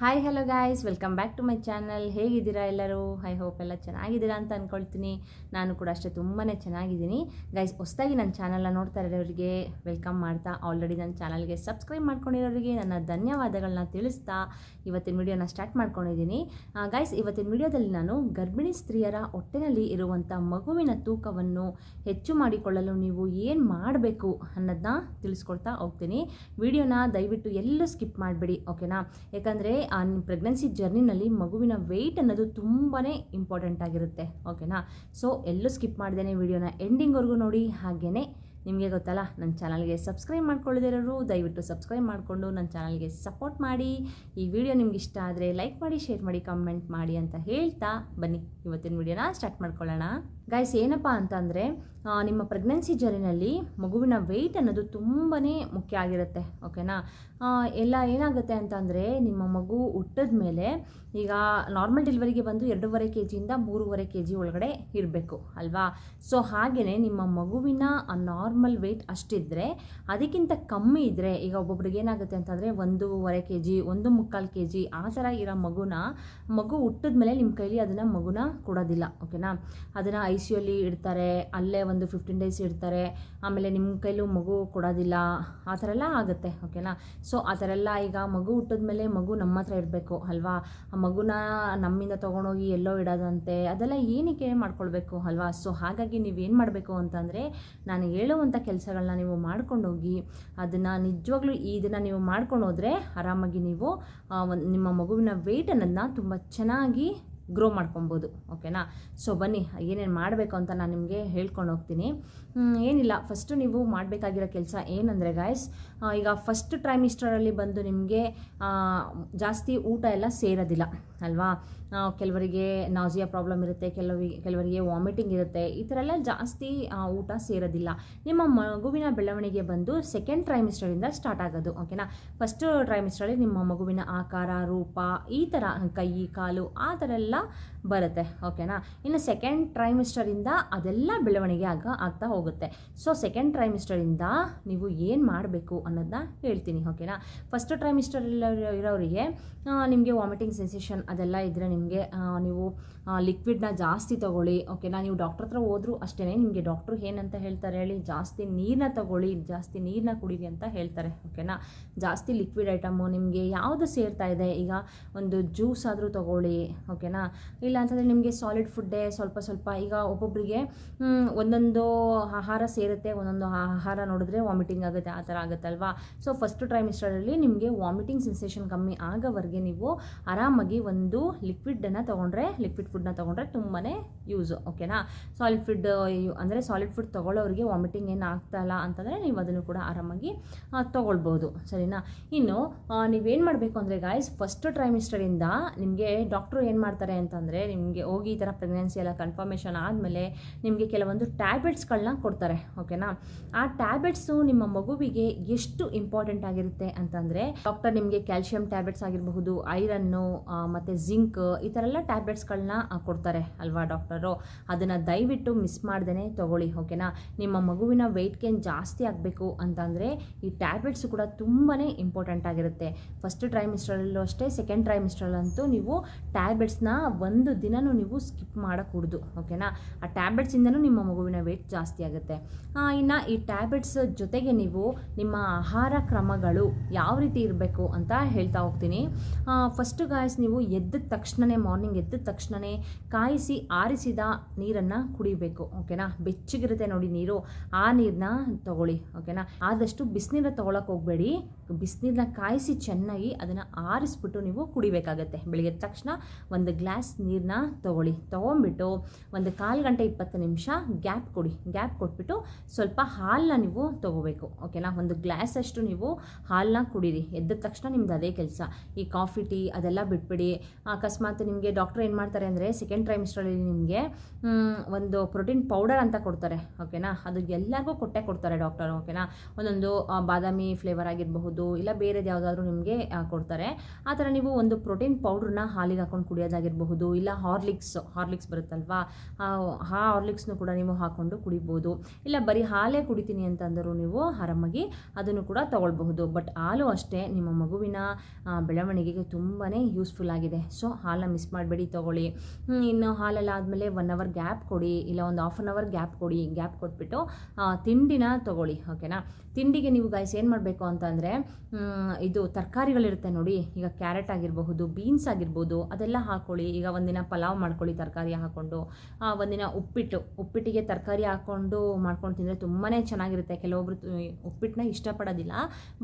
Hi hello guys, welcome back to my channel. ಹೇಗಿದ್ದೀರಾ ಎಲ್ಲರೂ? I hope ಎಲ್ಲ ಚೆನ್ನಾಗಿದ್ದೀರಾ ಅಂತ ಅಂದ್ಕೊಳ್ತೀನಿ. ನಾನು ಕೂಡ ಅಷ್ಟೇ ತುಂಬಾ ಚೆನ್ನಾಗಿದ್ದೀನಿ. ಗೈಸ್, ಹೊಸದಾಗಿ ನನ್ನ ಚಾನಲ್ನ ನೋಡ್ತಾ ಇರೋರಿಗೆ ವೆಲ್ಕಮ್ ಮಾಡ್ತಾ, ಆಲ್ರೆಡಿ ನನ್ನ ಚಾನಲ್ಗೆ ಸಬ್ಸ್ಕ್ರೈಬ್ ಮಾಡ್ಕೊಂಡಿರೋರಿಗೆ ನನ್ನ ಧನ್ಯವಾದಗಳನ್ನ ತಿಳಿಸ್ತಾ ಇವತ್ತಿನ ವಿಡಿಯೋನ ಸ್ಟಾರ್ಟ್ ಮಾಡ್ಕೊಂಡಿದ್ದೀನಿ. ಗೈಸ್, ಇವತ್ತಿನ ವಿಡಿಯೋದಲ್ಲಿ ನಾನು ಗರ್ಭಿಣಿ ಸ್ತ್ರೀಯರ ಹೊಟ್ಟೆನಲ್ಲಿ ಇರುವಂಥ ಮಗುವಿನ ತೂಕವನ್ನು ಹೆಚ್ಚು ಮಾಡಿಕೊಳ್ಳಲು ನೀವು ಏನು ಮಾಡಬೇಕು ಅನ್ನೋದನ್ನ ತಿಳಿಸ್ಕೊಡ್ತಾ ಹೋಗ್ತೀನಿ. ವಿಡಿಯೋನ ದಯವಿಟ್ಟು ಎಲ್ಲೂ ಸ್ಕಿಪ್ ಮಾಡಬೇಡಿ, ಓಕೆನಾ? ಯಾಕಂದರೆ ಪ್ರೆಗ್ನೆನ್ಸಿ ಜರ್ನಿನಲ್ಲಿ ಮಗುವಿನ ವೆಯ್ಟ್ ಅನ್ನೋದು ತುಂಬಾ ಇಂಪಾರ್ಟೆಂಟ್ ಆಗಿರುತ್ತೆ, ಓಕೆನಾ? ಸೊ ಎಲ್ಲೂ ಸ್ಕಿಪ್ ಮಾಡ್ದೇನೆ ವಿಡಿಯೋನ ಎಂಡಿಂಗ್ವರೆಗೂ ನೋಡಿ. ಹಾಗೆಯೇ ನಿಮಗೆ ಗೊತ್ತಲ್ಲ, ನನ್ನ ಚಾನಲ್ಗೆ ಸಬ್ಸ್ಕ್ರೈಬ್ ಮಾಡ್ಕೊಳ್ಳದಿರೋರು ದಯವಿಟ್ಟು ಸಬ್ಸ್ಕ್ರೈಬ್ ಮಾಡಿಕೊಂಡು ನನ್ನ ಚಾನಲ್ಗೆ ಸಪೋರ್ಟ್ ಮಾಡಿ. ಈ ವಿಡಿಯೋ ನಿಮ್ಗೆ ಇಷ್ಟ ಆದರೆ ಲೈಕ್ ಮಾಡಿ, ಶೇರ್ ಮಾಡಿ, ಕಮೆಂಟ್ ಮಾಡಿ ಅಂತ ಹೇಳ್ತಾ ಬನ್ನಿ ಇವತ್ತಿನ ವಿಡಿಯೋನ ಸ್ಟಾರ್ಟ್ ಮಾಡ್ಕೊಳ್ಳೋಣ. ಗೈಸ್, ಏನಪ್ಪ ಅಂತಂದರೆ ನಿಮ್ಮ ಪ್ರೆಗ್ನೆನ್ಸಿ ಜರ್ನಿನಲ್ಲಿ ಮಗುವಿನ ವೆಯ್ಟ್ ಅನ್ನೋದು ತುಂಬಾ ಮುಖ್ಯ ಆಗಿರುತ್ತೆ, ಓಕೆನಾ? ಎಲ್ಲ ಏನಾಗುತ್ತೆ ಅಂತಂದರೆ, ನಿಮ್ಮ ಮಗು ಹುಟ್ಟಿದ ಮೇಲೆ ಈಗ ನಾರ್ಮಲ್ ಡೆಲಿವರಿಗೆ ಬಂದು 2.5 kg 3.5 kg ಒಳಗಡೆ ಇರಬೇಕು ಅಲ್ವಾ? ಸೊ ಹಾಗೆಯೇ ನಿಮ್ಮ ಮಗುವಿನ ನಾರ್ಮಲ್ ವೆಯ್ಟ್ ಅಷ್ಟಿದ್ದರೆ, ಅದಕ್ಕಿಂತ ಕಮ್ಮಿ ಇದ್ದರೆ, ಈಗ ಒಬ್ಬೊಬ್ರಿಗೆ ಏನಾಗುತ್ತೆ ಅಂತಂದರೆ 1.5 kg 1.25 kg ಆ ಥರ ಇರೋ ಮಗು ಹುಟ್ಟಿದ ಮೇಲೆ ನಿಮ್ಮ ಕೈಲಿ ಅದನ್ನು ಮಗುನ ಕೊಡೋದಿಲ್ಲ, ಓಕೆನಾ? ಅದನ್ನು ICU ಅಲ್ಲಿ ಇಡ್ತಾರೆ, ಅಲ್ಲೇ ಒಂದು 15 days ಇಡ್ತಾರೆ, ಆಮೇಲೆ ನಿಮ್ಮ ಕೈಲೂ ಮಗು ಕೊಡೋದಿಲ್ಲ, ಆ ಥರ ಎಲ್ಲ ಆಗುತ್ತೆ, ಓಕೆನಾ? ಸೊ ಆ ಥರ ಎಲ್ಲ ಈಗ ಮಗು ಹುಟ್ಟಿದ ಮೇಲೆ ಮಗು ನಮ್ಮ ಹತ್ರ ಇರಬೇಕು ಅಲ್ವಾ? ಆ ಮಗುನ ನಮ್ಮಿಂದ ತೊಗೊಂಡೋಗಿ ಎಲ್ಲೋ ಇಡೋದಂತೆ ಅದೆಲ್ಲ ಏನಕ್ಕೆ ಮಾಡ್ಕೊಳ್ಬೇಕು ಅಲ್ವಾ? ಸೊ ಹಾಗಾಗಿ ನೀವೇನು ಮಾಡಬೇಕು ಅಂತಂದರೆ, ನಾನು ಹೇಳುವಂಥ ಕೆಲಸಗಳನ್ನ ನೀವು ಮಾಡ್ಕೊಂಡೋಗಿ ಅದನ್ನು ನಿಜವಾಗ್ಲೂ ಇದನ್ನು ನೀವು ಮಾಡ್ಕೊಂಡು ಹೋದರೆ ಆರಾಮಾಗಿ ನೀವು ನಿಮ್ಮ ಮಗುವಿನ ವೆಯ್ಟ್ ಅನ್ನೋದನ್ನ ತುಂಬ ಚೆನ್ನಾಗಿ ಗ್ರೋ ಮಾಡ್ಕೊಬೋದು, ಓಕೆನಾ? ಸೊ ಬನ್ನಿ ಏನೇನು ಮಾಡಬೇಕು ಅಂತ ನಾನು ನಿಮಗೆ ಹೇಳ್ಕೊಂಡು ಹೋಗ್ತೀನಿ. ಏನಿಲ್ಲ, ಫಸ್ಟು ನೀವು ಮಾಡಬೇಕಾಗಿರೋ ಕೆಲಸ ಏನಂದರೆ ಗಾಯ್ಸ್, ಈಗ ಫಸ್ಟ್ ಟ್ರೈಮಿಸ್ಟರಲ್ಲಿ ಬಂದು ನಿಮಗೆ ಜಾಸ್ತಿ ಊಟ ಎಲ್ಲ ಸೇರೋದಿಲ್ಲ ಅಲ್ವಾ? ಕೆಲವರಿಗೆ ನಾಸಿಯಾ ಪ್ರಾಬ್ಲಮ್ ಇರುತ್ತೆ, ಕೆಲವರಿಗೆ ವಾಮಿಟಿಂಗ್ ಇರುತ್ತೆ, ಈ ಥರ ಎಲ್ಲ ಜಾಸ್ತಿ ಊಟ ಸೇರೋದಿಲ್ಲ. ನಿಮ್ಮ ಮಗುವಿನ ಬೆಳವಣಿಗೆ ಬಂದು ಸೆಕೆಂಡ್ ಟ್ರೈಮಿಸ್ಟರಿಂದ ಸ್ಟಾರ್ಟ್ ಆಗೋದು, ಓಕೆನಾ? ಫಸ್ಟ್ ಟ್ರೈಮಿಸ್ಟರಲ್ಲಿ ನಿಮ್ಮ ಮಗುವಿನ ಆಕಾರ, ರೂಪ, ಈ ಥರ ಕೈ ಕಾಲು ಆ ಥರ ಎಲ್ಲ ಬರುತ್ತೆ, ಓಕೆನಾ? ಇನ್ನು ಸೆಕೆಂಡ್ ಟ್ರೈಮಿಸ್ಟರಿಂದ ಅದೆಲ್ಲ ಬೆಳವಣಿಗೆ ಆಗ್ತಾ ಹೋಗುತ್ತೆ. ಸೊ ಸೆಕೆಂಡ್ ಟ್ರೈಮಿಸ್ಟರಿಂದ ನೀವು ಏನು ಮಾಡಬೇಕು ಅನ್ನೋದನ್ನ ಹೇಳ್ತೀನಿ, ಓಕೆನಾ? ಫಸ್ಟ್ ಟ್ರೈಮಿಸ್ಟರ್ ಇರೋರಿಗೆ ನಿಮಗೆ ವಾಮಿಟಿಂಗ್ ಸೆನ್ಸೇಷನ್ ಅದೆಲ್ಲ ಇದ್ದರೆ ನಿಮಗೆ ನೀವು ಲಿಕ್ವಿಡ್ನ ಜಾಸ್ತಿ ತೊಗೊಳ್ಳಿ, ಓಕೆನಾ? ನೀವು ಡಾಕ್ಟ್ರ್ ಹತ್ರ ಹೋದರೂ ಅಷ್ಟೇ, ನಿಮಗೆ ಡಾಕ್ಟ್ರು ಏನಂತ ಹೇಳ್ತಾರೆ ಹೇಳಿ, ಜಾಸ್ತಿ ನೀರನ್ನ ತೊಗೊಳ್ಳಿ, ಜಾಸ್ತಿ ನೀರನ್ನ ಕುಡೀರಿ ಅಂತ ಹೇಳ್ತಾರೆ, ಓಕೆನಾ? ಜಾಸ್ತಿ ಲಿಕ್ವಿಡ್ ಐಟಮು ನಿಮಗೆ ಯಾವುದು ಸೇರ್ತಾ ಇದೆ, ಈಗ ಒಂದು ಜ್ಯೂಸ್ ಆದರೂ ತೊಗೊಳ್ಳಿ, ಓಕೆನಾ? ಇಲ್ಲ ಅಂತಂದರೆ ನಿಮಗೆ ಸಾಲಿಡ್ ಫುಡ್ಡೇ ಸ್ವಲ್ಪ ಈಗ ಒಬ್ಬೊಬ್ಬರಿಗೆ ಒಂದೊಂದು ಆಹಾರ ಸೇರುತ್ತೆ, ಒಂದೊಂದು ಆಹಾರ ನೋಡಿದ್ರೆ ವಾಮಿಟಿಂಗ್ ಆಗುತ್ತೆ, ಆ ಥರ ಆಗುತ್ತಲ್ವಾ? ಸೊ ಫಸ್ಟ್ ಟ್ರೈಮಿಸ್ಟರಲ್ಲಿ ನಿಮಗೆ ವಾಮಿಟಿಂಗ್ ಸೆನ್ಸೇಷನ್ ಕಮ್ಮಿ ಆಗೋವರೆಗೆ ನೀವು ಆರಾಮಾಗಿ ಒಂದು ಲಿಕ್ವಿಡನ್ನು ತೊಗೊಂಡ್ರೆ, ಲಿಕ್ವಿಡ್ ಫುಡ್ನ ತೊಗೊಂಡ್ರೆ ತುಂಬಾ ಯೂಸು, ಓಕೆನಾ? ಸಾಲಿಡ್ ಫುಡ್ ಅಂದರೆ ಸಾಲಿಡ್ ಫುಡ್ ತೊಗೊಳ್ಳೋರಿಗೆ ವಾಮಿಟಿಂಗ್ ಏನು ಆಗ್ತಾಯಿಲ್ಲ ಅಂತಂದರೆ ನೀವು ಅದನ್ನು ಕೂಡ ಆರಾಮಾಗಿ ತೊಗೊಳ್ಬೋದು, ಸರಿನಾ? ಇನ್ನು ನೀವೇನು ಮಾಡಬೇಕು ಅಂದರೆ ಗಾಯ್ಸ್, ಫಸ್ಟ್ ಟ್ರೈಮಿಸ್ಟರಿಂದ ನಿಮಗೆ ಡಾಕ್ಟ್ರು ಏನು ಮಾಡ್ತಾರೆ ಅಂತಂದರೆ, ನಿಮಗೆ ಹೋಗಿ ಈ ಥರ ಪ್ರೆಗ್ನೆನ್ಸಿ ಎಲ್ಲ ಕನ್ಫರ್ಮೇಷನ್ ಆದಮೇಲೆ ನಿಮಗೆ ಕೆಲವೊಂದು ಟ್ಯಾಬ್ಲೆಟ್ಸ್ಗಳನ್ನ ಕೊಡ್ತಾರೆ, ಓಕೆನಾ? ಆ ಟ್ಯಾಬ್ಲೆಟ್ಸು ನಿಮ್ಮ ಮಗುವಿಗೆ ಎಷ್ಟು ಇಂಪಾರ್ಟೆಂಟ್ ಆಗಿರುತ್ತೆ ಅಂತಂದರೆ, ಡಾಕ್ಟರ್ ನಿಮಗೆ ಕ್ಯಾಲ್ಶಿಯಂ ಟ್ಯಾಬ್ಲೆಟ್ಸ್ ಆಗಿರಬಹುದು, ಐರನ್ನು ಮತ್ತು ಜಿಂಕ್, ಈ ಥರ ಎಲ್ಲ ಟ್ಯಾಬ್ಲೆಟ್ಸ್ಗಳನ್ನ ಕೊಡ್ತಾರೆ ಅಲ್ವಾ ಡಾಕ್ಟರು? ಅದನ್ನು ದಯವಿಟ್ಟು ಮಿಸ್ ಮಾಡ್ದೇ ತೊಗೊಳ್ಳಿ, ಓಕೆನಾ? ನಿಮ್ಮ ಮಗುವಿನ ವೆಯ್ಟ್ ಗೇನ್ ಜಾಸ್ತಿ ಆಗಬೇಕು ಅಂತಂದರೆ ಈ ಟ್ಯಾಬ್ಲೆಟ್ಸು ಕೂಡ ತುಂಬಾ ಇಂಪಾರ್ಟೆಂಟ್ ಆಗಿರುತ್ತೆ. ಫಸ್ಟ್ ಟ್ರೈಮಿಸ್ಟರಲ್ಲೂ ಅಷ್ಟೇ, ಸೆಕೆಂಡ್ ಟ್ರೈಮಿಸ್ಟರಲ್ಲಂತೂ ನೀವು ಟ್ಯಾಬ್ಲೆಟ್ಸ್ನ ಒಂದು ದಿನವೂ ನೀವು ಸ್ಕಿಪ್ ಮಾಡಕೂಡ್ದು, ಓಕೆನಾ? ಆ ಟ್ಯಾಬ್ಲೆಟ್ಸಿಂದನೂ ನಿಮ್ಮ ಮಗುವಿನ ವೆಯ್ಟ್ ಜಾಸ್ತಿ ಆಗುತ್ತೆ. ಇನ್ನು ಈ ಟ್ಯಾಬ್ಲೆಟ್ಸ್ ಜೊತೆಗೆ ನೀವು ನಿಮ್ಮ ಆಹಾರ ಕ್ರಮಗಳು ಯಾವ ರೀತಿ ಇರಬೇಕು ಅಂತ ಹೇಳ್ತಾ ಹೋಗ್ತೀನಿ. ಫಸ್ಟು ಗಾಯ್ಸ್, ನೀವು ಎದ್ದ ತಕ್ಷಣವೇ, ಮಾರ್ನಿಂಗ್ ಎದ್ದ ತಕ್ಷಣವೇ ಕಾಯಿಸಿ ಆರಿಸಿದ ನೀರನ್ನು ಕುಡಿಬೇಕು, ಓಕೆನಾ? ಬೆಚ್ಚಗಿರುತ್ತೆ ನೋಡಿ ನೀರು, ಆ ನೀರನ್ನ ತೊಗೊಳ್ಳಿ, ಓಕೆನಾ? ಆದಷ್ಟು ಬಿಸಿನೀರನ್ನ ತೊಗೊಳಕ್ಕೆ ಹೋಗಬೇಡಿ, ಬಿಸಿನೀರನ್ನ ಕಾಯಿಸಿ ಚೆನ್ನಾಗಿ ಅದನ್ನು ಆರಿಸ್ಬಿಟ್ಟು ನೀವು ಕುಡಿಬೇಕಾಗತ್ತೆ. ಬೆಳಿಗ್ಗೆ ತಕ್ಷಣ ಒಂದು ಗ್ಲಾಸ್ ನೀರನ್ನ ತೊಗೊಂಬಿಟ್ಟು ಒಂದು 1/4 ಗಂಟೆ 20 ನಿಮಿಷ ಗ್ಯಾಪ್ ಕೊಡಿ. ಗ್ಯಾಪ್ ಕೊಟ್ಬಿಟ್ಟು ಸ್ವಲ್ಪ ಹಾಲನ್ನ ನೀವು ತೊಗೋಬೇಕು, ಓಕೆನಾ? ಒಂದು ಗ್ಲಾಸಷ್ಟು ನೀವು ಹಾಲನ್ನ ಕುಡೀರಿ ಎದ್ದ ತಕ್ಷಣ. ನಿಮ್ದು ಅದೇ ಕೆಲಸ. ಈ ಕಾಫಿ ಟೀ ಅದೆಲ್ಲ ಬಿಟ್ಬಿಡಿ. ಅಕಸ್ಮಾತ್ ನಿಮಗೆ ಡಾಕ್ಟ್ರು ಏನು ಮಾಡ್ತಾರೆ ಅಂದರೆ, ಸೆಕೆಂಡ್ ಟ್ರೈಮಿಸ್ಟರಲ್ಲಿ ನಿಮಗೆ ಒಂದು ಪ್ರೋಟೀನ್ ಪೌಡರ್ ಅಂತ ಕೊಡ್ತಾರೆ, ಓಕೆನಾ? ಅದು ಎಲ್ಲರಿಗೂ ಕೊಡ್ತಾರೆ ಡಾಕ್ಟರ್, ಓಕೆನಾ? ಒಂದೊಂದು ಬಾದಾಮಿ ಫ್ಲೇವರ್ ಆಗಿರಬಹುದು, ಆಗಿರ್ಬೋದು, ಇಲ್ಲ ಬೇರೆದು ಯಾವುದಾದ್ರೂ ನಿಮಗೆ ಕೊಡ್ತಾರೆ. ಆ ಥರ ನೀವು ಒಂದು ಪ್ರೋಟೀನ್ ಪೌಡ್ರನ್ನ ಹಾಲಿಗೆ ಹಾಕೊಂಡು ಕುಡಿಯೋದಾಗಿರಬಹುದು, ಇಲ್ಲ ಹಾರ್ಲಿಕ್ಸ್ ಬರುತ್ತಲ್ವಾ, ಆ ಹಾರ್ಲಿಕ್ಸ್ನು ಕೂಡ ನೀವು ಹಾಕ್ಕೊಂಡು ಕುಡಿಬೋದು. ಇಲ್ಲ ಬರೀ ಹಾಲೇ ಕುಡಿತೀನಿ ಅಂತಂದರೂ ನೀವು ಆರಾಮಾಗಿ ಅದನ್ನು ಕೂಡ ತೊಗೊಳ್ಬಹುದು. ಬಟ್ ಹಾಲು ಅಷ್ಟೇ ನಿಮ್ಮ ಮಗುವಿನ ಬೆಳವಣಿಗೆಗೆ ತುಂಬಾ ಯೂಸ್ಫುಲ್ ಆಗಿದೆ. ಸೊ ಹಾಲನ್ನ ಮಿಸ್ ಮಾಡಬೇಡಿ, ತೊಗೊಳ್ಳಿ. ಇನ್ನು ಹಾಲೆಲ್ಲ ಆದಮೇಲೆ 1 ಅವರ್ ಗ್ಯಾಪ್ ಕೊಡಿ, ಇಲ್ಲ ಒಂದು ಹಾಫ್ ಆನ್ ಅವರ್ ಗ್ಯಾಪ್ ಕೊಡಿ. ಗ್ಯಾಪ್ ಕೊಟ್ಬಿಟ್ಟು ತಿಂಡಿನ ತೊಗೊಳ್ಳಿ. ಓಕೆನಾ. ತಿಂಡಿಗೆ ನೀವು ಗೈಸ್ ಏನು ಮಾಡಬೇಕು ಅಂತಂದರೆ, ಇದು ತರಕಾರಿಗಳಿರುತ್ತೆ ನೋಡಿ, ಈಗ ಕ್ಯಾರೆಟ್ ಆಗಿರಬಹುದು, ಬೀನ್ಸ್ ಆಗಿರ್ಬೋದು, ಅದೆಲ್ಲ ಹಾಕ್ಕೊಳ್ಳಿ. ಈಗ ಒಂದಿನ ಪಲಾವ್ ಮಾಡ್ಕೊಳ್ಳಿ ತರಕಾರಿ ಹಾಕ್ಕೊಂಡು, ಒಂದಿನ ಉಪ್ಪಿಟ್ಟಿಗೆ ತರಕಾರಿ ಹಾಕ್ಕೊಂಡು ಮಾಡ್ಕೊಂಡು ತಿಂದರೆ ತುಂಬಾ ಚೆನ್ನಾಗಿರುತ್ತೆ. ಕೆಲವೊಬ್ರು ಉಪ್ಪಿಟ್ಟನ್ನ ಇಷ್ಟಪಡೋದಿಲ್ಲ,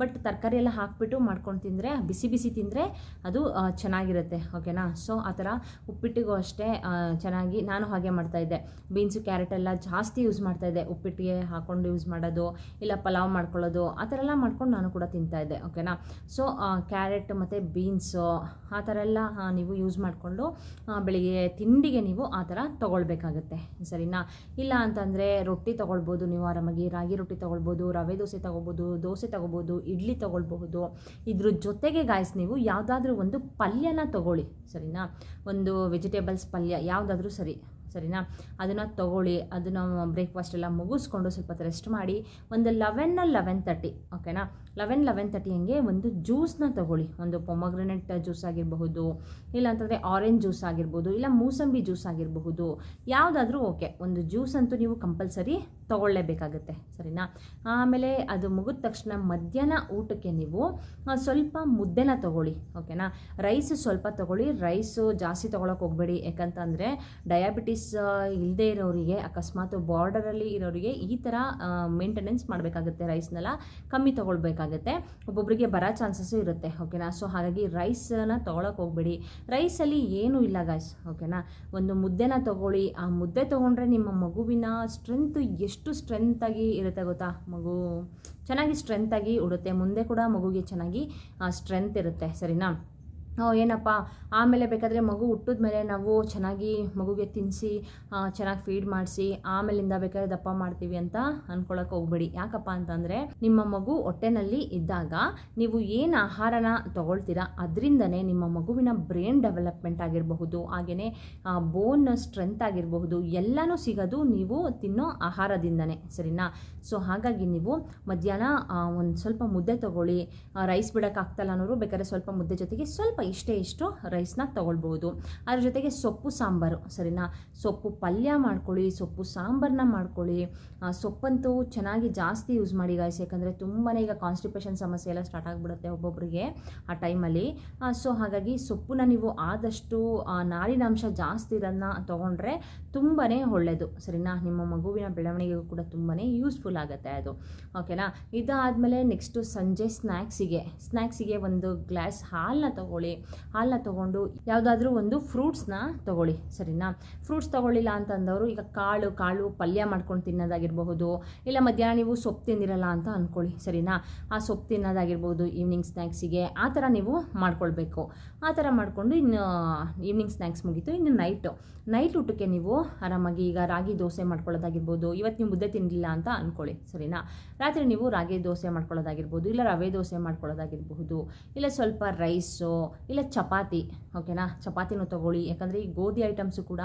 ಬಟ್ ತರಕಾರಿ ಎಲ್ಲ ಹಾಕ್ಬಿಟ್ಟು ಮಾಡ್ಕೊಂಡು ತಿಂದರೆ, ಬಿಸಿ ಬಿಸಿ ತಿಂದರೆ ಅದು ಚೆನ್ನಾಗಿರುತ್ತೆ. ಓಕೆನಾ. ಸೊ ಆ ಥರ ಉಪ್ಪಿಟ್ಟಿಗೂ ಅಷ್ಟೇ ಚೆನ್ನಾಗಿ ನಾನು ಹಾಗೆ ಮಾಡ್ತಾಯಿದ್ದೆ. ಬೀನ್ಸು ಕ್ಯಾರೆಟ್ ಎಲ್ಲ ಜಾಸ್ತಿ ಯೂಸ್ ಮಾಡ್ತಾಯಿದ್ದೆ, ಉಪ್ಪಿಟ್ಟಿಗೆ ಹಾಕ್ಕೊಂಡು ಯೂಸ್ ಮಾಡೋದು, ಇಲ್ಲ ಪಲಾವ್ ಮಾಡ್ಕೊಳ್ಳೋದು, ಆ ಥರ ಎಲ್ಲ ಮಾಡ್ಕೊಂಡು ನಾನು ಕೂಡ ತಿಂತಾಯಿದ್ದೆ. ಓಕೆನಾ. ಸೊ ಕ್ಯಾರೆಟ್ ಮತ್ತು ಬೀನ್ಸು ಆ ಥರ ಎಲ್ಲ ನೀವು ಯೂಸ್ ಮಾಡಿಕೊಂಡು ಬೆಳಿಗ್ಗೆ ತಿಂಡಿಗೆ ನೀವು ಆ ಥರ ತೊಗೊಳ್ಬೇಕಾಗತ್ತೆ. ಸರಿನಾ. ಇಲ್ಲ ಅಂತಂದರೆ ರೊಟ್ಟಿ ತೊಗೊಳ್ಬೋದು, ನೀವು ಆರಾಮಾಗಿ ರಾಗಿ ರೊಟ್ಟಿ ತೊಗೊಳ್ಬೋದು, ರವೆ ದೋಸೆ ತೊಗೋಬೋದು, ಇಡ್ಲಿ ತೊಗೊಳ್ಬಹುದು. ಇದ್ರ ಜೊತೆಗೆ ಗಾಯ್ಸ್ ನೀವು ಯಾವುದಾದ್ರೂ ಒಂದು ಪಲ್ಯನ ತೊಗೊಳ್ಳಿ. ಸರಿನಾ. ಒಂದು ವೆಜಿಟೇಬಲ್ಸ್ ಪಲ್ಯ ಯಾವುದಾದ್ರೂ ಸರಿನಾ, ಅದನ್ನು ತೊಗೊಳ್ಳಿ. ಅದನ್ನು ಬ್ರೇಕ್ಫಾಸ್ಟ್ ಎಲ್ಲ ಮುಗಿಸ್ಕೊಂಡು ಸ್ವಲ್ಪ ಹೊತ್ತು ರೆಸ್ಟ್ ಮಾಡಿ ಒಂದು 11:30 ಓಕೆನಾ, 11:30 ಹಂಗೆ ಒಂದು ಜ್ಯೂಸ್ನ ತೊಗೊಳ್ಳಿ. ಒಂದು ಪೊಮಗ್ರೆನೇಟ್ ಜ್ಯೂಸ್ ಆಗಿರಬಹುದು, ಇಲ್ಲ ಅಂತಂದರೆ ಆರೆಂಜ್ ಜ್ಯೂಸ್ ಆಗಿರ್ಬೋದು, ಇಲ್ಲ ಮೂಸಂಬಿ ಜ್ಯೂಸ್ ಆಗಿರಬಹುದು, ಯಾವುದಾದ್ರೂ ಓಕೆ. ಒಂದು ಜ್ಯೂಸ್ ಅಂತೂ ನೀವು ಕಂಪಲ್ಸರಿ ತೊಗೊಳ್ಳೇಬೇಕಾಗುತ್ತೆ. ಸರಿನಾ. ಆಮೇಲೆ ಅದು ಮುಗಿದ ತಕ್ಷಣ ಮಧ್ಯಾಹ್ನ ಊಟಕ್ಕೆ ನೀವು ಸ್ವಲ್ಪ ಮುದ್ದೆನ ತೊಗೊಳ್ಳಿ. ಓಕೆನಾ. ರೈಸ್ ಸ್ವಲ್ಪ ತೊಗೊಳ್ಳಿ, ರೈಸು ಜಾಸ್ತಿ ತೊಗೊಳಕ್ಕೆ ಹೋಗಬೇಡಿ. ಯಾಕಂತಂದರೆ ಡಯಾಬಿಟಿಸ್ ಇಲ್ಲದೆ ಇರೋರಿಗೆ, ಅಕಸ್ಮಾತ್ ಬಾರ್ಡರಲ್ಲಿ ಇರೋರಿಗೆ ಈ ಥರ ಮೇಂಟೆನೆನ್ಸ್ ಮಾಡಬೇಕಾಗುತ್ತೆ. ರೈಸ್ನೆಲ್ಲ ಕಮ್ಮಿ ತೊಗೊಳ್ಬೇಕಾಗುತ್ತೆ, ಒಬ್ಬೊಬ್ಬರಿಗೆ ಬರೋ ಚಾನ್ಸಸ್ಸು ಇರುತ್ತೆ. ಓಕೆನಾ. ಸೊ ಹಾಗಾಗಿ ರೈಸನ್ನ ತೊಗೊಳಕ್ಕೆ ಹೋಗಬೇಡಿ. ರೈಸಲ್ಲಿ ಏನೂ ಇಲ್ಲ ಗಾಯ್ಸ್. ಓಕೆನಾ. ಒಂದು ಮುದ್ದೆನ ತೊಗೊಳ್ಳಿ. ಆ ಮುದ್ದೆ ತೊಗೊಂಡ್ರೆ ನಿಮ್ಮ ಮಗುವಿನ ಸ್ಟ್ರೆಂತ್ ಎಷ್ಟು ಸ್ಟ್ರೆಂತಾಗಿ ಇರುತ್ತೆ ಗೊತ್ತಾ. ಮಗು ಚೆನ್ನಾಗಿ ಸ್ಟ್ರೆಂತಾಗಿ ಉಡುತ್ತೆ, ಮುಂದೆ ಕೂಡ ಮಗುಗೆ ಚೆನ್ನಾಗಿ ಸ್ಟ್ರೆಂತ್ ಇರುತ್ತೆ. ಸರಿನಾ. ಏನಪ್ಪ ಆಮೇಲೆ ಬೇಕಾದರೆ ಮಗು ಹುಟ್ಟಿದ ಮೇಲೆ ನಾವು ಚೆನ್ನಾಗಿ ಮಗುಗೆ ತಿನ್ನಿಸಿ ಚೆನ್ನಾಗಿ ಫೀಡ್ ಮಾಡಿಸಿ ಆಮೇಲಿಂದ ಬೇಕಾದ್ರೆ ದಪ್ಪ ಮಾಡ್ತೀವಿ ಅಂತ ಅಂದ್ಕೊಳ್ಳೋಕೆ ಹೋಗ್ಬೇಡಿ. ಯಾಕಪ್ಪ ಅಂತಂದರೆ ನಿಮ್ಮ ಮಗು ಹೊಟ್ಟೆನಲ್ಲಿ ಇದ್ದಾಗ ನೀವು ಏನು ಆಹಾರನ ತೊಗೊಳ್ತೀರಾ ಅದರಿಂದನೇ ನಿಮ್ಮ ಮಗುವಿನ ಬ್ರೈನ್ ಡೆವಲಪ್ಮೆಂಟ್ ಆಗಿರಬಹುದು, ಹಾಗೆಯೇ ಬೋನ್ ಸ್ಟ್ರೆಂತ್ ಆಗಿರಬಹುದು, ಎಲ್ಲನೂ ಸಿಗೋದು ನೀವು ತಿನ್ನೋ ಆಹಾರದಿಂದನೇ. ಸರಿನಾ. ಸೊ ಹಾಗಾಗಿ ನೀವು ಮಧ್ಯಾಹ್ನ ಒಂದು ಸ್ವಲ್ಪ ಮುದ್ದೆ ತೊಗೊಳ್ಳಿ. ರೈಸ್ ಬಿಡೋಕ್ಕಾಗ್ತಲ್ಲ ಅನ್ನೋರು ಬೇಕಾದ್ರೆ ಸ್ವಲ್ಪ ಮುದ್ದೆ ಜೊತೆಗೆ ಸ್ವಲ್ಪ ಇಷ್ಟು ರೈಸ್ನ ತೊಗೊಳ್ಬೋದು. ಅದ್ರ ಜೊತೆಗೆ ಸೊಪ್ಪು ಸಾಂಬಾರು. ಸರಿನಾ. ಸೊಪ್ಪು ಪಲ್ಯ ಮಾಡ್ಕೊಳ್ಳಿ, ಸೊಪ್ಪು ಸಾಂಬಾರನ್ನ ಮಾಡ್ಕೊಳ್ಳಿ. ಸೊಪ್ಪಂತೂ ಚೆನ್ನಾಗಿ ಜಾಸ್ತಿ ಯೂಸ್ ಮಾಡಿ ಗಾಯ್ಸ್. ಯಾಕಂದರೆ ತುಂಬಾ ಈಗ ಕಾನ್ಸ್ಟಿಪೇಷನ್ ಸಮಸ್ಯೆ ಎಲ್ಲ ಸ್ಟಾರ್ಟ್ ಆಗಿಬಿಡುತ್ತೆ ಒಬ್ಬೊಬ್ಬರಿಗೆ ಆ ಟೈಮಲ್ಲಿ. ಸೊ ಹಾಗಾಗಿ ಸೊಪ್ಪನ್ನ ನೀವು ಆದಷ್ಟು ನಾರಿನಾಂಶ ಜಾಸ್ತಿ ಇರೋದನ್ನ ತೊಗೊಂಡ್ರೆ ತುಂಬಾ ಒಳ್ಳೆಯದು. ಸರಿನಾ. ನಿಮ್ಮ ಮಗುವಿನ ಬೆಳವಣಿಗೆಗೂ ಕೂಡ ತುಂಬಾ ಯೂಸ್ಫುಲ್ ಆಗುತ್ತೆ ಅದು. ಓಕೆನಾ. ಇದಾದಮೇಲೆ ನೆಕ್ಸ್ಟು ಸಂಜೆ ಸ್ನ್ಯಾಕ್ಸಿಗೆ ಒಂದು ಗ್ಲಾಸ್ ಹಾಲನ್ನ ತೊಗೊಳ್ಳಿ. ಹಾಲನ್ನ ತೊಗೊಂಡು ಯಾವುದಾದ್ರೂ ಒಂದು ಫ್ರೂಟ್ಸ್ನ ತೊಗೊಳ್ಳಿ. ಸರಿನಾ. ಫ್ರೂಟ್ಸ್ ತೊಗೊಳ್ಳಿಲ್ಲ ಅಂತಂದವರು ಈಗ ಕಾಳು ಪಲ್ಯ ಮಾಡ್ಕೊಂಡು ತಿನ್ನೋದಾಗಿರಬಹುದು, ಇಲ್ಲ ಮಧ್ಯಾಹ್ನ ನೀವು ಸೊಪ್ಪು ತಿಂದಿರಲ್ಲ ಅಂತ ಅಂದ್ಕೊಳ್ಳಿ. ಸರಿನಾ. ಆ ಸೊಪ್ಪು ತಿನ್ನೋದಾಗಿರ್ಬೋದು ಈವ್ನಿಂಗ್ ಸ್ನ್ಯಾಕ್ಸಿಗೆ, ಆ ಥರ ನೀವು ಮಾಡ್ಕೊಳ್ಬೇಕು. ಆ ಥರ ಮಾಡಿಕೊಂಡು ಇನ್ನು ಈವ್ನಿಂಗ್ ಸ್ನ್ಯಾಕ್ಸ್ ಮುಗೀತು. ಇನ್ನು ನೈಟ್ ಊಟಕ್ಕೆ ನೀವು ಆರಾಮಾಗಿ ಈಗ ರಾಗಿ ದೋಸೆ ಮಾಡ್ಕೊಳ್ಳೋದಾಗಿರ್ಬೋದು. ಇವತ್ತು ನೀವು ಮುದ್ದೆ ತಿನ್ನಲಿಲ್ಲ ಅಂತ ಅಂದ್ಕೊಳ್ಳಿ. ಸರಿನಾ. ರಾತ್ರಿ ನೀವು ರಾಗಿ ದೋಸೆ ಮಾಡ್ಕೊಳ್ಳೋದಾಗಿರ್ಬೋದು, ಇಲ್ಲ ರವೆ ದೋಸೆ ಮಾಡ್ಕೊಳ್ಳೋದಾಗಿರಬಹುದು, ಇಲ್ಲ ಸ್ವಲ್ಪ ರೈಸು, ಇಲ್ಲ ಚಪಾತಿ. ಓಕೆನಾ. ಚಪಾತಿನೂ ತೊಗೊಳ್ಳಿ. ಯಾಕಂದರೆ ಈ ಗೋಧಿ ಐಟಮ್ಸು ಕೂಡ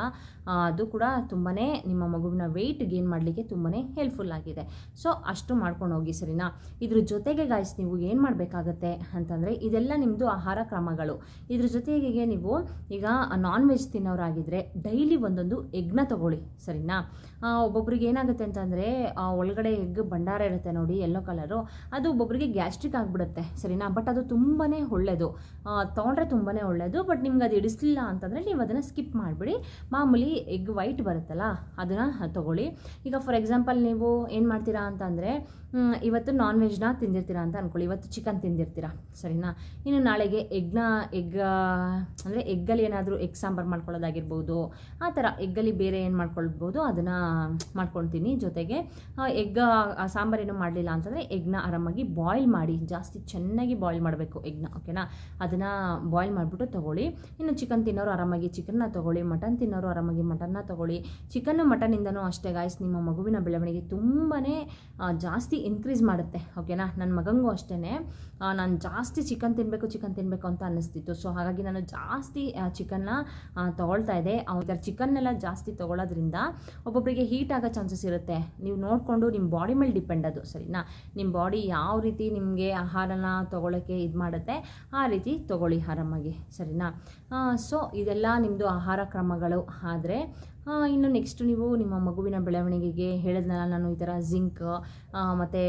ಅದು ಕೂಡ ತುಂಬಾ ನಿಮ್ಮ ಮಗುವಿನ ವೆಯ್ಟ್ ಗೇನ್ ಮಾಡಲಿಕ್ಕೆ ತುಂಬಾ ಹೆಲ್ಪ್ಫುಲ್ ಆಗಿದೆ. ಸೊ ಅಷ್ಟು ಮಾಡ್ಕೊಂಡು ಹೋಗಿ. ಸರಿನಾ. ಇದ್ರ ಜೊತೆಗೆ ಗಾಯ್ಸ್ ನೀವು ಏನು ಮಾಡಬೇಕಾಗತ್ತೆ ಅಂತಂದರೆ, ಇದೆಲ್ಲ ನಿಮ್ಮದು ಆಹಾರ ಕ್ರಮಗಳು. ಇದ್ರ ಜೊತೆಗೆ ನೀವು ಈಗ ನಾನ್ ವೆಜ್ ತಿನ್ನೋರಾಗಿದ್ದರೆ ಡೈಲಿ ಒಂದೊಂದು ಎಗ್ನ ತೊಗೊಳ್ಳಿ. ಸರಿನಾ. ಒಬ್ಬೊಬ್ರಿಗೆ ಏನಾಗುತ್ತೆ ಅಂತಂದರೆ ಒಳಗಡೆ ಎಗ್ ಭಂಡಾರ ಇರುತ್ತೆ ನೋಡಿ, ಯೆಲ್ಲೋ ಕಲರು, ಅದು ಒಬ್ಬೊಬ್ಬರಿಗೆ ಗ್ಯಾಸ್ಟ್ರಿಕ್ ಆಗಿಬಿಡುತ್ತೆ. ಸರಿನಾ. ಬಟ್ ಅದು ತುಂಬಾ ಒಳ್ಳೆಯದು, ತೊಗೊಂಡ್ರೆ ತುಂಬಾ ಒಳ್ಳೆಯದು. ಬಟ್ ನಿಮ್ಗೆ ಅದು ಇಡಿಸ್ಲಿಲ್ಲ ಅಂತಂದರೆ ನೀವು ಅದನ್ನು ಸ್ಕಿಪ್ ಮಾಡಿಬಿಡಿ. ಮಾಮೂಲಿ ಎಗ್ ವೈಟ್ ಬರುತ್ತಲ್ಲ ಅದನ್ನು ತೊಗೊಳ್ಳಿ. ಈಗ ಫಾರ್ ಎಕ್ಸಾಂಪಲ್ ನೀವು ಏನು ಮಾಡ್ತೀರಾ ಅಂತಂದರೆ, ಇವತ್ತು ನಾನ್ ವೆಜ್ನ ತಿಂದಿರ್ತೀರಾ ಅಂತ ಅಂದ್ಕೊಳ್ಳಿ, ಇವತ್ತು ಚಿಕನ್ ತಿಂದಿರ್ತೀರಾ. ಸರಿನಾ. ಇನ್ನು ನಾಳೆಗೆ ಎಗ್ ಅಂದರೆ ಎಗ್ಗಲ್ಲಿ ಏನಾದರೂ ಎಗ್ ಸಾಂಬಾರು ಮಾಡ್ಕೊಳ್ಳೋದಾಗಿರ್ಬೋದು, ಆ ಥರ ಎಗ್ಗಲ್ಲಿ ಬೇರೆ ಏನು ಮಾಡ್ಕೊಳ್ಬೋದು ಅದನ್ನು ಮಾಡ್ಕೊಳ್ತೀನಿ. ಜೊತೆಗೆ ಎಗ್ ಸಾಂಬಾರೇನು ಮಾಡಲಿಲ್ಲ ಅಂತಂದರೆ ಎಗ್ನ ಆರಾಮಾಗಿ ಬಾಯ್ಲ್ ಮಾಡಿ, ಜಾಸ್ತಿ ಚೆನ್ನಾಗಿ ಬಾಯ್ಲ್ ಮಾಡಬೇಕು ಎಗ್ನ. ಓಕೆನಾ. ಅದನ್ನು ಬಾಯ್ಲ್ ಮಾಡಿಬಿಟ್ಟು ತೊಗೊಳ್ಳಿ. ಇನ್ನು ಚಿಕನ್ ತಿನ್ನೋರು ಆರಾಮಾಗಿ ಚಿಕನ್ನ ತೊಗೊಳ್ಳಿ, ಮಟನ್ ತಿನ್ನೋರು ಆರಾಮಾಗಿ ಮಟನ್ನ ತೊಗೊಳ್ಳಿ. ಚಿಕನ್ನು ಮಟನಿಂದನೂ ಅಷ್ಟೇ ಗಾಯ್ಸ್ ನಿಮ್ಮ ಮಗುವಿನ ಬೆಳವಣಿಗೆ ತುಂಬಾ ಜಾಸ್ತಿ ಇನ್ಕ್ರೀಸ್ ಮಾಡುತ್ತೆ. ಓಕೆನಾ, ನನ್ನ ಮಗನಿಗೂ ಅಷ್ಟೇ ನಾನು ಜಾಸ್ತಿ ಚಿಕನ್ ತಿನ್ನಬೇಕು ಅಂತ ಅನ್ನಿಸ್ತಿತ್ತು. ಸೊ ಹಾಗಾಗಿ ನಾನು ಜಾಸ್ತಿ ಚಿಕನ್ನ ತೊಗೊಳ್ತಾ ಇದ್ದೆ. ಇದರ ಚಿಕನ್ನೆಲ್ಲ ಜಾಸ್ತಿ ತೊಗೊಳ್ಳೋದ್ರಿಂದ ಒಬ್ಬೊಬ್ಬರಿಗೆ ಹೀಟ್ ಆಗೋ ಚಾನ್ಸಸ್ ಇರುತ್ತೆ. ನೀವು ನೋಡಿಕೊಂಡು ನಿಮ್ಮ ಬಾಡಿ ಮೇಲೆ ಡಿಪೆಂಡ್ ಅದು, ಸರಿನಾ. ನಿಮ್ಮ ಬಾಡಿ ಯಾವ ರೀತಿ ನಿಮಗೆ ಆಹಾರನ ತೊಗೊಳ್ಳೋಕ್ಕೆ ಇದು ಮಾಡುತ್ತೆ ಆ ರೀತಿ ತೊಗೊಳ್ಳಿ ಆರಾಮಾಗಿ, ಸರಿನಾ. ಸೊ ಇದೆಲ್ಲ ನಿಮ್ಮದು ಆಹಾರ ಕ್ರಮಗಳು. ಆದರೆ ಇನ್ನು ನೆಕ್ಸ್ಟ್ ನೀವು ನಿಮ್ಮ ಮಗುವಿನ ಬೆಳವಣಿಗೆಗೆ ಹೇಳಿದ್ನಲ್ಲ ನಾನು, ಈ ಥರ ಜಿಂಕ್ ಮತ್ತು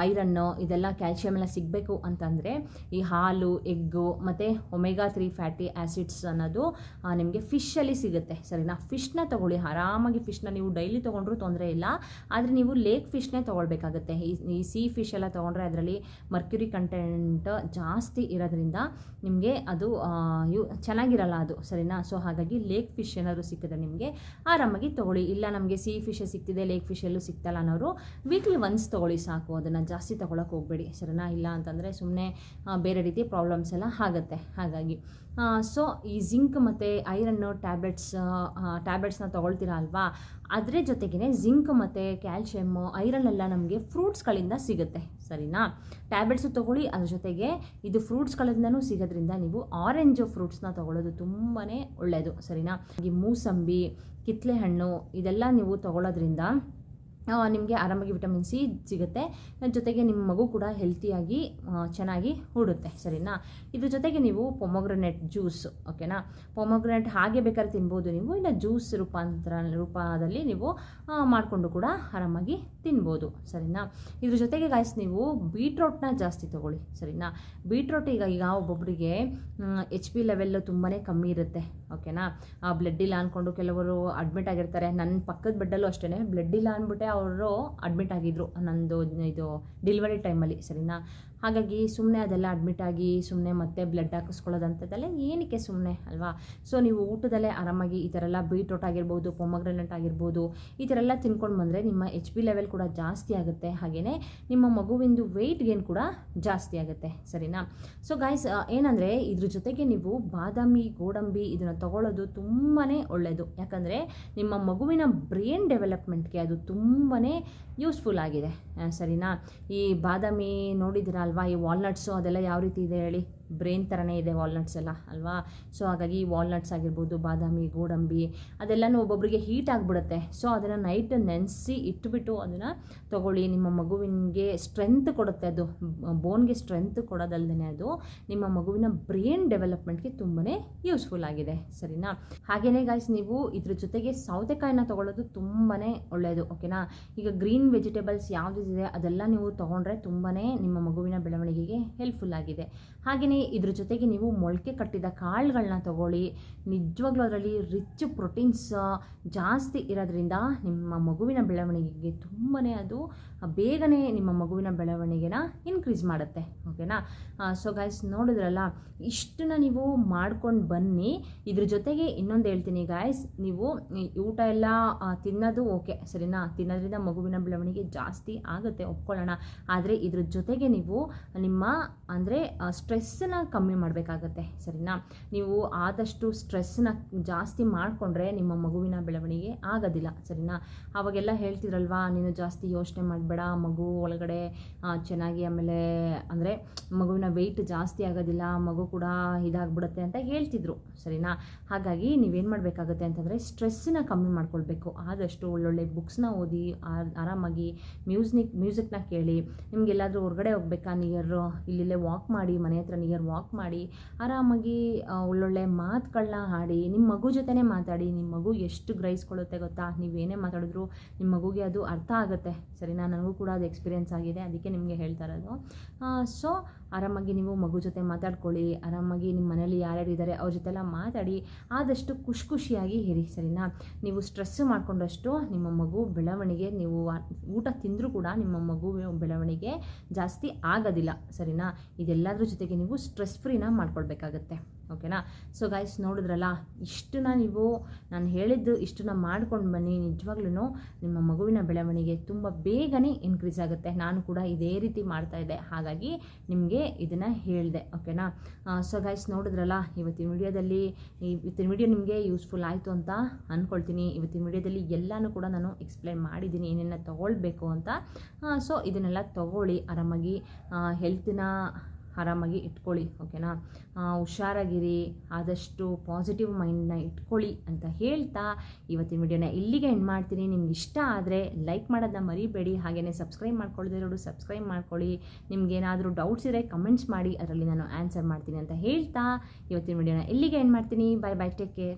ಐರನ್ನು ಇದೆಲ್ಲ ಕ್ಯಾಲ್ಶಿಯಮ್ ಎಲ್ಲ ಸಿಗಬೇಕು ಅಂತಂದರೆ ಈ ಹಾಲು, ಎಗ್ಗು ಮತ್ತು ಒಮೆಗಾ 3 ಫ್ಯಾಟಿ ಆ್ಯಸಿಡ್ಸ್ ಅನ್ನೋದು ನಿಮಗೆ ಫಿಶಲ್ಲಿ ಸಿಗುತ್ತೆ, ಸರಿನಾ. ಫಿಶ್ನ ತೊಗೊಳ್ಳಿ ಆರಾಮಾಗಿ. ಫಿಶ್ನ ನೀವು ಡೈಲಿ ತೊಗೊಂಡ್ರೂ ತೊಂದರೆ ಇಲ್ಲ, ಆದರೆ ನೀವು ಲೇಕ್ ಫಿಶ್ನೇ ತೊಗೊಳ್ಬೇಕಾಗುತ್ತೆ. ಈ ಸೀ ಫಿಶ್ ಎಲ್ಲ ತೊಗೊಂಡ್ರೆ ಅದರಲ್ಲಿ ಮರ್ಕ್ಯುರಿ ಕಂಟೆಂಟ್ ಜಾಸ್ತಿ ಇರೋದ್ರಿಂದ ನಿಮಗೆ ಅದು ಚೆನ್ನಾಗಿರಲ್ಲ ಅದು, ಸರಿನಾ. ಸೊ ಹಾಗಾಗಿ ಲೇಕ್ ಫಿಶ್ ಏನಾದರೂ ಸಿಕ್ಕಿದ್ರೆ ನಿಮಗೆ ಆರಾಮಾಗಿ ತೊಗೊಳ್ಳಿ. ಇಲ್ಲ ನಮಗೆ ಸೀ ಫಿಶ್ ಸಿಗ್ತಿದೆ, ಲೇಕ್ ಫಿಶ್ ಎಲ್ಲೂ ಸಿಗ್ತಲ್ಲ ಅನ್ನೋರು ವೀಕ್ಲಿ ಒನ್ಸ್ ತೊಗೊಳ್ಳಿ ಸಾಕು, ಅದನ್ನು ಜಾಸ್ತಿ ತೊಗೊಳಕ್ಕೆ ಹೋಗಬೇಡಿ, ಸರಿನಾ. ಇಲ್ಲ ಅಂತಂದರೆ ಸುಮ್ಮನೆ ಬೇರೆ ರೀತಿ ಪ್ರಾಬ್ಲಮ್ಸ್ ಎಲ್ಲ ಆಗುತ್ತೆ. ಹಾಗಾಗಿ ಸೊ ಈ ಜಿಂಕ್ ಮತ್ತು ಐರನ್ನು ಟ್ಯಾಬ್ಲೆಟ್ಸ್ನ ತೊಗೊಳ್ತೀರಾ ಅಲ್ವಾ, ಅದರ ಜೊತೆಗೇ ಜಿಂಕ್ ಮತ್ತು ಕ್ಯಾಲ್ಶಿಯಮ್ಮು, ಐರನ್ ಎಲ್ಲ ನಮಗೆ ಫ್ರೂಟ್ಸ್ಗಳಿಂದ ಸಿಗುತ್ತೆ, ಸರಿನಾ. ಟ್ಯಾಬ್ಲೆಟ್ಸು ತೊಗೊಳ್ಳಿ, ಅದ್ರ ಜೊತೆಗೆ ಇದು ಫ್ರೂಟ್ಸ್ಗಳಿಂದನೂ ಸಿಗೋದ್ರಿಂದ ನೀವು ಆರೆಂಜ್ ಫ್ರೂಟ್ಸ್ನ ತೊಗೊಳ್ಳೋದು ತುಂಬಾ ಒಳ್ಳೆಯದು, ಸರಿನಾ. ಈ ಮೂಸಂಬಿ, ಕಿತ್ತಳೆ ಹಣ್ಣು ಇದೆಲ್ಲ ನೀವು ತೊಗೊಳ್ಳೋದ್ರಿಂದ ನಿಮಗೆ ಆರಾಮಾಗಿ ವಿಟಮಿನ್ ಸಿ ಸಿಗುತ್ತೆ. ಜೊತೆಗೆ ನಿಮ್ಮ ಮಗು ಕೂಡ ಹೆಲ್ತಿಯಾಗಿ ಚೆನ್ನಾಗಿ ಹೂಡುತ್ತೆ, ಸರಿನಾ. ಇದ್ರ ಜೊತೆಗೆ ನೀವು ಪೊಮೊಗ್ರನೇಟ್ ಜ್ಯೂಸ್, ಓಕೆನಾ. ಪೊಮೊಗ್ರನೇಟ್ ಹಾಗೆ ಬೇಕಾದ್ರೆ ತಿನ್ಬೋದು ನೀವು, ಇಲ್ಲ ಜ್ಯೂಸ್ ರೂಪದಲ್ಲಿ ನೀವು ಮಾಡಿಕೊಂಡು ಕೂಡ ಆರಾಮಾಗಿ ತಿನ್ಬೋದು, ಸರಿನಾ. ಇದ್ರ ಜೊತೆಗೆ ಗಾಯ್ಸ್ ನೀವು ಬೀಟ್ರೋಟ್ನ ಜಾಸ್ತಿ ತೊಗೊಳ್ಳಿ, ಸರಿನಾ. ಬೀಟ್ರೋಟ್ ಈಗ ಒಬ್ಬೊಬ್ಬರಿಗೆ HP ಲೆವೆಲ್ಲು ತುಂಬಾ ಕಮ್ಮಿ ಇರುತ್ತೆ, ಓಕೆನಾ. ಬ್ಲಡ್ ಇಲ್ಲ ಅಂದ್ಕೊಂಡು ಕೆಲವರು ಅಡ್ಮಿಟ್ ಆಗಿರ್ತಾರೆ. ನನ್ನ ಪಕ್ಕದ ಬೆಡ್ಡಲ್ಲೂ ಅಷ್ಟೇ ಬ್ಲಡ್ ಇಲ್ಲ ಅಂದ್ಬಿಟ್ಟೆ ಅವರು ಅಡ್ಮಿಟ್ ಆಗಿದ್ರು ನಂದು ಇದು ಡೆಲಿವರಿ ಟೈಮಲ್ಲಿ, ಸರಿನಾ. ಹಾಗಾಗಿ ಸುಮ್ಮನೆ ಅದೆಲ್ಲ ಅಡ್ಮಿಟ್ ಆಗಿ ಸುಮ್ಮನೆ ಮತ್ತೆ ಬ್ಲಡ್ ಹಾಕಿಸ್ಕೊಳ್ಳೋದಂಥದ್ದೆಲ್ಲ ಏನಕ್ಕೆ ಸುಮ್ಮನೆ ಅಲ್ವಾ. ಸೊ ನೀವು ಊಟದಲ್ಲೇ ಆರಾಮಾಗಿ ಈ ಥರ ಎಲ್ಲ ಬೀಟ್ರೋಟ್ ಆಗಿರ್ಬೋದು, ಪೊಮೊಗ್ರನೇಟ್ ಆಗಿರ್ಬೋದು, ಈ ಥರ ಎಲ್ಲ ತಿನ್ಕೊಂಡು ಬಂದರೆ ನಿಮ್ಮ HP ಲೆವೆಲ್ ಕೂಡ ಜಾಸ್ತಿ ಆಗುತ್ತೆ. ಹಾಗೆಯೇ ನಿಮ್ಮ ಮಗುವಿಂದು ವೆಯ್ಟ್ ಗೇನ್ ಕೂಡ ಜಾಸ್ತಿ ಆಗುತ್ತೆ, ಸರಿನಾ. ಸೊ ಗಾಯ್ಸ್ ಏನಂದರೆ ಇದ್ರ ಜೊತೆಗೆ ನೀವು ಬಾದಾಮಿ, ಗೋಡಂಬಿ ಇದನ್ನು ತೊಗೊಳ್ಳೋದು ತುಂಬಾ ಒಳ್ಳೆಯದು. ಯಾಕಂದರೆ ನಿಮ್ಮ ಮಗುವಿನ ಬ್ರೈನ್ ಡೆವಲಪ್ಮೆಂಟ್ಗೆ ಅದು ತುಂಬಾ ಯೂಸ್ಫುಲ್ ಆಗಿದೆ, ಸರಿನಾ. ಈ ಬಾದಾಮಿ ನೋಡಿದ್ದೀರಾ ಅಲ್ವಾ, ಈ ವಾಲ್ನಟ್ಸು ಅದೆಲ್ಲ ಯಾವ ರೀತಿ ಇದೆ ಹೇಳಿ, ಬ್ರೈನ್ ಥರನೇ ಇದೆ ವಾಲ್ನಟ್ಸ್ ಎಲ್ಲ ಅಲ್ವಾ. ಸೊ ಹಾಗಾಗಿ ವಾಲ್ನಟ್ಸ್ ಆಗಿರ್ಬೋದು, ಬಾದಾಮಿ, ಗೋಡಂಬಿ ಅದೆಲ್ಲನೂ ಒಬ್ಬೊಬ್ಬರಿಗೆ ಹೀಟ್ ಆಗಿಬಿಡುತ್ತೆ. ಸೊ ಅದನ್ನು ನೈಟ್ ನೆನೆಸಿ ಇಟ್ಬಿಟ್ಟು ಅದನ್ನು ತೊಗೊಳ್ಳಿ. ನಿಮ್ಮ ಮಗುವಿಗೆ ಸ್ಟ್ರೆಂತ್ ಕೊಡುತ್ತೆ, ಅದು ಬೋನ್ಗೆ ಸ್ಟ್ರೆಂತ್ ಕೊಡೋದಲ್ಲದೆ ಅದು ನಿಮ್ಮ ಮಗುವಿನ ಬ್ರೈನ್ ಡೆವಲಪ್ಮೆಂಟ್ಗೆ ತುಂಬಾ ಯೂಸ್ಫುಲ್ ಆಗಿದೆ, ಸರಿನಾ. ಹಾಗೆಯೇ ಗಾಯ್ಸ್ ನೀವು ಇದ್ರ ಜೊತೆಗೆ ಸೌತೆಕಾಯಿನ ತೊಗೊಳ್ಳೋದು ತುಂಬಾ ಒಳ್ಳೆಯದು, ಓಕೆನಾ. ಈಗ ಗ್ರೀನ್ ವೆಜಿಟೇಬಲ್ಸ್ ಯಾವುದಿದೆ ಅದೆಲ್ಲ ನೀವು ತೊಗೊಂಡ್ರೆ ತುಂಬಾ ನಿಮ್ಮ ಮಗುವಿನ ಬೆಳವಣಿಗೆಗೆ ಹೆಲ್ಪ್ಫುಲ್ ಆಗಿದೆ. ಹಾಗೆಯೇ ಇದ್ರ ಜೊತೆಗೆ ನೀವು ಮೊಳಕೆ ಕಟ್ಟಿದ ಕಾಳುಗಳನ್ನ ತೊಗೊಳ್ಳಿ. ನಿಜವಾಗ್ಲೂ ಅದರಲ್ಲಿ ರಿಚ್ ಪ್ರೋಟೀನ್ಸ್ ಜಾಸ್ತಿ ಇರೋದ್ರಿಂದ ನಿಮ್ಮ ಮಗುವಿನ ಬೆಳವಣಿಗೆಗೆ ತುಂಬಾ ಅದು ಬೇಗನೆ ನಿಮ್ಮ ಮಗುವಿನ ಬೆಳವಣಿಗೆನ ಇನ್ಕ್ರೀಸ್ ಮಾಡುತ್ತೆ, ಓಕೆನಾ. ಸೊ ಗಾಯ್ಸ್ ನೋಡಿದ್ರಲ್ಲ, ಇಷ್ಟನ್ನ ನೀವು ಮಾಡ್ಕೊಂಡು ಬನ್ನಿ. ಇದ್ರ ಜೊತೆಗೆ ಇನ್ನೊಂದು ಹೇಳ್ತೀನಿ ಗಾಯ್ಸ್, ನೀವು ಊಟ ಎಲ್ಲ ತಿನ್ನೋದು ಓಕೆ, ಸರಿನಾ. ತಿನ್ನೋದ್ರಿಂದ ಮಗುವಿನ ಬೆಳವಣಿಗೆ ಜಾಸ್ತಿ ಆಗುತ್ತೆ, ಒಪ್ಕೊಳ್ಳೋಣ. ಆದರೆ ಇದ್ರ ಜೊತೆಗೆ ನೀವು ನಿಮ್ಮ ಅಂದರೆ ಸ್ಟ್ರೆಸ್ಸನ್ನ ಕಮ್ಮಿ ಮಾಡಬೇಕಾಗತ್ತೆ, ಸರಿನಾ. ನೀವು ಆದಷ್ಟು ಸ್ಟ್ರೆಸ್ನ ಜಾಸ್ತಿ ಮಾಡಿಕೊಂಡ್ರೆ ನಿಮ್ಮ ಮಗುವಿನ ಬೆಳವಣಿಗೆ ಆಗೋದಿಲ್ಲ, ಸರಿನಾ. ಅವಾಗೆಲ್ಲ ಹೇಳ್ತಿದ್ರಲ್ವಾ, ನೀನು ಜಾಸ್ತಿ ಯೋಚನೆ ಮಾಡಬೇಡ, ಮಗು ಒಳಗಡೆ ಚೆನ್ನಾಗಿ ಆಮೇಲೆ ಅಂದರೆ ಮಗುವಿನ ವೆಯ್ಟ್ ಜಾಸ್ತಿ ಆಗೋದಿಲ್ಲ, ಮಗು ಕೂಡ ಇದಾಗ್ಬಿಡುತ್ತೆ ಅಂತ ಹೇಳ್ತಿದ್ರು, ಸರಿನಾ. ಹಾಗಾಗಿ ನೀವೇನು ಮಾಡಬೇಕಾಗುತ್ತೆ ಅಂತಂದರೆ ಸ್ಟ್ರೆಸ್ಸನ್ನ ಕಮ್ಮಿ ಮಾಡ್ಕೊಳ್ಬೇಕು. ಆದಷ್ಟು ಒಳ್ಳೊಳ್ಳೆ ಬುಕ್ಸ್ನ ಓದಿ, ಆರಾಮಾಗಿ ಮ್ಯೂಸಿಕ್ನ ಕೇಳಿ. ನಿಮಗೆಲ್ಲಾದರೂ ಹೊರಗಡೆ ಹೋಗ್ಬೇಕಾ, ಇಲ್ಲಿಲ್ಲೇ ವಾಕ್ ಮಾಡಿ, ಮನೆ ಹತ್ರ ವಾಕ್ ಮಾಡಿ, ಆರಾಮಾಗಿ ಒಳ್ಳೊಳ್ಳೆ ಮಾತುಗಳನ್ನ ಹಾಡಿ, ನಿಮ್ಮ ಮಗು ಜೊತೆನೇ ಮಾತಾಡಿ. ನಿಮ್ಮ ಮಗು ಎಷ್ಟು ಗ್ರಹಿಸ್ಕೊಳ್ಳುತ್ತೆ ಗೊತ್ತಾ, ನೀವೇನೇ ಮಾತಾಡಿದ್ರು ನಿಮ್ಮ ಮಗುಗೆ ಅದು ಅರ್ಥ ಆಗುತ್ತೆ, ಸರಿನಾ. ನನಗೂ ಕೂಡ ಅದು ಎಕ್ಸ್ಪೀರಿಯೆನ್ಸ್ ಆಗಿದೆ, ಅದಕ್ಕೆ ನಿಮಗೆ ಹೇಳ್ತಾ ಇರೋದು. ಸೊ ಆರಾಮಾಗಿ ನೀವು ಮಗು ಜೊತೆ ಮಾತಾಡ್ಕೊಳ್ಳಿ. ಆರಾಮಾಗಿ ನಿಮ್ಮ ಮನೇಲಿ ಯಾರ್ಯಾರು ಇದ್ದಾರೆ ಅವ್ರ ಜೊತೆಲ್ಲ ಮಾತಾಡಿ. ಆದಷ್ಟು ಖುಷಿಯಾಗಿ ಇರಿ, ಸರಿನಾ. ನೀವು ಸ್ಟ್ರೆಸ್ ಮಾಡಿಕೊಂಡಷ್ಟು ನಿಮ್ಮ ಮಗು ಬೆಳವಣಿಗೆ, ನೀವು ಊಟ ತಿಂದರೂ ಕೂಡ ನಿಮ್ಮ ಮಗು ಬೆಳವಣಿಗೆ ಜಾಸ್ತಿ ಆಗೋದಿಲ್ಲ, ಸರಿನಾ. ಇದೆಲ್ಲದ್ರ ಜೊತೆಗೆ ನೀವು ಸ್ಟ್ರೆಸ್ ಫ್ರೀನ ಮಾಡ್ಕೊಳ್ಬೇಕಾಗತ್ತೆ, ಓಕೆನಾ. ಸೊ ಗೈಸ್ ನೋಡಿದ್ರಲ್ಲ, ಇಷ್ಟನ್ನ ನೀವು ನಾನು ಹೇಳಿದ್ದು ಇಷ್ಟನ್ನ ಮಾಡ್ಕೊಂಡು ಬನ್ನಿ, ನಿಜವಾಗ್ಲೂ ನಿಮ್ಮ ಮಗುವಿನ ಬೆಳವಣಿಗೆ ತುಂಬ ಬೇಗನೆ ಇನ್ಕ್ರೀಸ್ ಆಗುತ್ತೆ. ನಾನು ಕೂಡ ಇದೇ ರೀತಿ ಮಾಡ್ತಾಯಿದ್ದೆ, ಹಾಗಾಗಿ ನಿಮಗೆ ಇದನ್ನು ಹೇಳಿದೆ. ಓಕೆನಾ. ಸೊ ಗೈಸ್ ನೋಡಿದ್ರಲ್ಲ, ಇವತ್ತಿನ ವಿಡಿಯೋ ನಿಮಗೆ ಯೂಸ್ಫುಲ್ ಆಯಿತು ಅಂತ ಅಂದ್ಕೊಳ್ತೀನಿ. ಇವತ್ತಿನ ವಿಡಿಯೋದಲ್ಲಿ ಎಲ್ಲನೂ ಕೂಡ ನಾನು ಎಕ್ಸ್ಪ್ಲೈನ್ ಮಾಡಿದ್ದೀನಿ, ಏನೇನು ತೊಗೊಳ್ಬೇಕು ಅಂತ. ಸೊ ಇದನ್ನೆಲ್ಲ ತೊಗೊಳ್ಳಿ, ಆರಾಮಾಗಿ ಹೆಲ್ತಿನ ಆರಾಮಾಗಿ ಇಟ್ಕೊಳ್ಳಿ. ಓಕೆನಾ. ಹುಷಾರಾಗಿರಿ, ಆದಷ್ಟು ಪಾಸಿಟಿವ್ ಮೈಂಡನ್ನ ಇಟ್ಕೊಳ್ಳಿ ಅಂತ ಹೇಳ್ತಾ ಇವತ್ತಿನ ವಿಡಿಯೋನ ಇಲ್ಲಿಗೆ ಎಂಡ್ ಮಾಡ್ತೀನಿ. ನಿಮ್ಗೆ ಇಷ್ಟ ಆದರೆ ಲೈಕ್ ಮಾಡೋದನ್ನ ಮರಿಬೇಡಿ, ಹಾಗೆಯೇ ಸಬ್ಸ್ಕ್ರೈಬ್ ಮಾಡ್ಕೊಳ್ಳೋದಿರೋರು ಸಬ್ಸ್ಕ್ರೈಬ್ ಮಾಡ್ಕೊಳ್ಳಿ. ನಿಮ್ಗೇನಾದರೂ ಡೌಟ್ಸ್ ಇದ್ದರೆ ಕಮೆಂಟ್ಸ್ ಮಾಡಿ, ಅದರಲ್ಲಿ ನಾನು ಆನ್ಸರ್ ಮಾಡ್ತೀನಿ ಅಂತ ಹೇಳ್ತಾ ಇವತ್ತಿನ ವಿಡಿಯೋನ ಇಲ್ಲಿಗೆ ಎಂಡ್ ಮಾಡ್ತೀನಿ. Bye bye, take care.